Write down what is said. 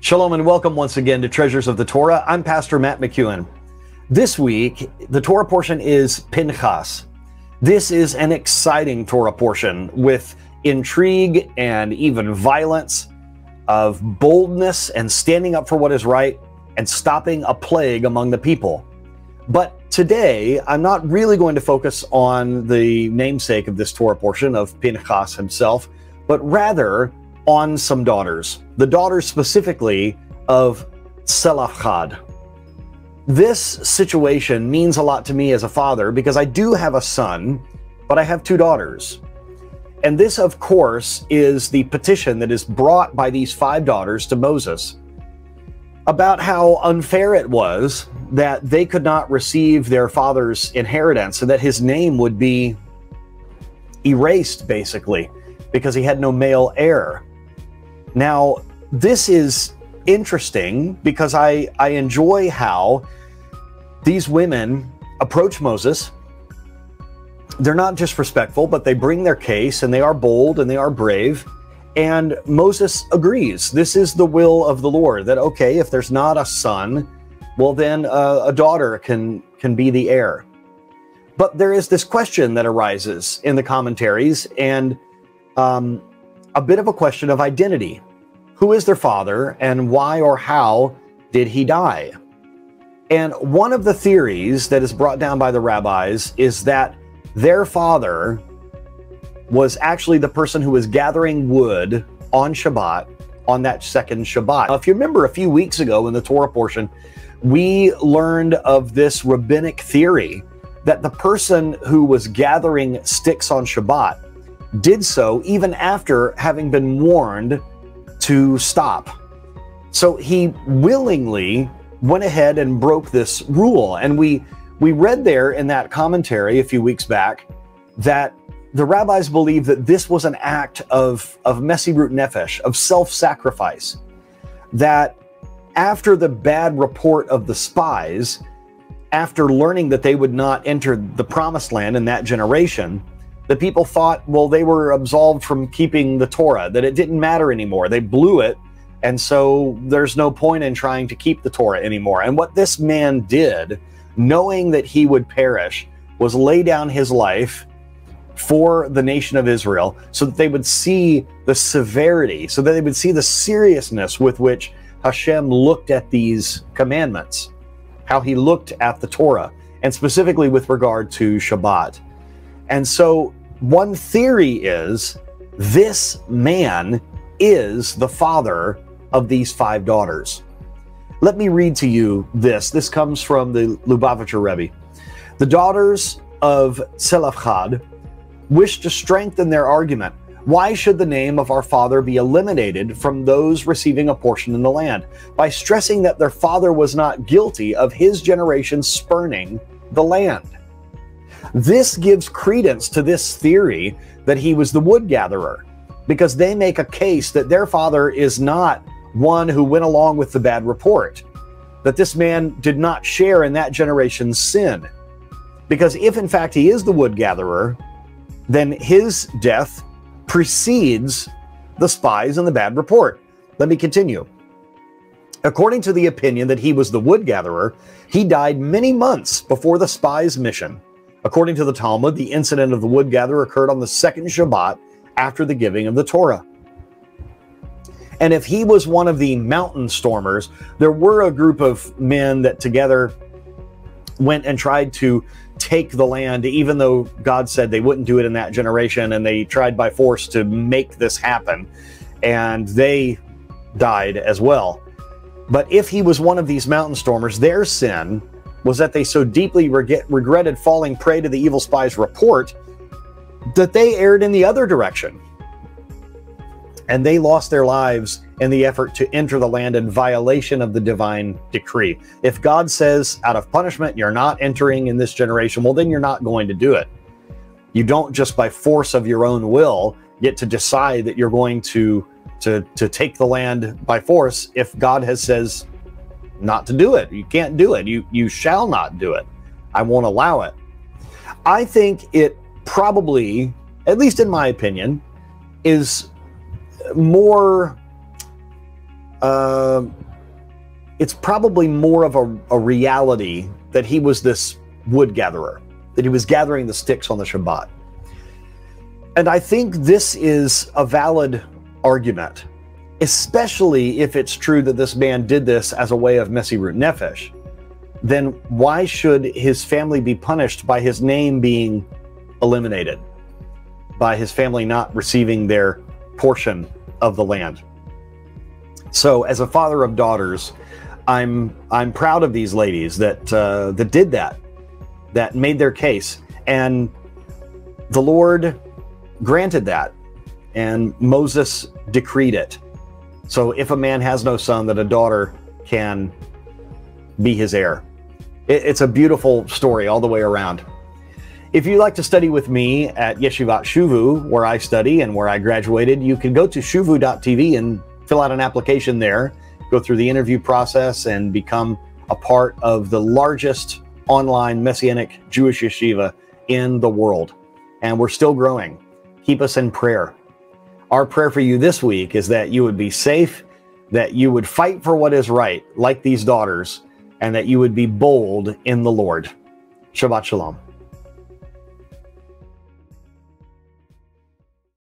Shalom and welcome once again to Treasures of the Torah. I'm Pastor Matt McKeown. This week, the Torah portion is Pinchas. This is an exciting Torah portion with intrigue and even violence, of boldness and standing up for what is right and stopping a plague among the people. But today, I'm not really going to focus on the namesake of this Torah portion of Pinchas himself, but rather on some daughters, the daughters specifically of Selafchad. This situation means a lot to me as a father because I do have a son, but I have two daughters. And this, of course, is the petition that is brought by these 5 daughters to Moses about how unfair it was that they could not receive their father's inheritance and that his name would be erased, basically, because he had no male heir. Now, this is interesting because I enjoy how these women approach Moses. They're not just respectful, but they bring their case, and they are bold and they are brave. And Moses agrees. This is the will of the Lord, that, okay, if there's not a son, well, then a daughter can be the heir. But there is this question that arises in the commentaries, and a bit of a question of identity. Who is their father, and why or how did he die? And one of the theories that is brought down by the rabbis is that their father was actually the person who was gathering wood on Shabbat, on that second Shabbat. Now, if you remember a few weeks ago in the Torah portion, we learned of this rabbinic theory that the person who was gathering sticks on Shabbat did so even after having been warned to stop. So he willingly went ahead and broke this rule. And we read there in that commentary a few weeks back that the rabbis believe that this was an act of mesirut nefesh, of self-sacrifice. That after the bad report of the spies, after learning that they would not enter the promised land in that generation, the people thought, well, they were absolved from keeping the Torah, that it didn't matter anymore. They blew it, and so there's no point in trying to keep the Torah anymore. And what this man did, knowing that he would perish, was lay down his life for the nation of Israel so that they would see the severity, so that they would see the seriousness with which Hashem looked at these commandments, how he looked at the Torah, and specifically with regard to Shabbat. And so one theory is this man is the father of these 5 daughters. Let me read to you this. This comes from the Lubavitcher Rebbe. The daughters of Selafchad wish to strengthen their argument. Why should the name of our father be eliminated from those receiving a portion in the land? By stressing that their father was not guilty of his generation spurning the land. This gives credence to this theory that he was the wood gatherer, because they make a case that their father is not one who went along with the bad report, that this man did not share in that generation's sin. Because if in fact he is the wood gatherer, then his death precedes the spies and the bad report. Let me continue. According to the opinion that he was the wood gatherer, he died many months before the spies' mission. According to the Talmud, the incident of the wood gatherer occurred on the second Shabbat after the giving of the Torah. And if he was one of the mountain stormers, there were a group of men that together went and tried to take the land, even though God said they wouldn't do it in that generation, and they tried by force to make this happen, and they died as well. But if he was one of these mountain stormers, their sin was that they so deeply regretted falling prey to the evil spies' report that they erred in the other direction. And they lost their lives in the effort to enter the land in violation of the divine decree. If God says, out of punishment, you're not entering in this generation, well, then you're not going to do it. You don't just by force of your own will get to decide that you're going to take the land by force if God has says not to do it. You can't do it. You shall not do it. I won't allow it. I think it probably, at least in my opinion, is more it's probably more of a reality that he was this wood gatherer, that he was gathering the sticks on the Shabbat. And I think this is a valid argument, especially if it's true that this man did this as a way of mesirut nefesh. Then why should his family be punished by his name being eliminated, by his family not receiving their portion of the land? So as a father of daughters, I'm proud of these ladies that did that made their case, and the Lord granted that, and Moses decreed it. So if a man has no son, that a daughter can be his heir. It's a beautiful story all the way around. If you'd like to study with me at Yeshivat Shuvu, where I study and where I graduated, you can go to shuvu.tv and fill out an application there, go through the interview process, and become a part of the largest online Messianic Jewish yeshiva in the world. And we're still growing. Keep us in prayer. Our prayer for you this week is that you would be safe, that you would fight for what is right, like these daughters, and that you would be bold in the Lord. Shabbat Shalom.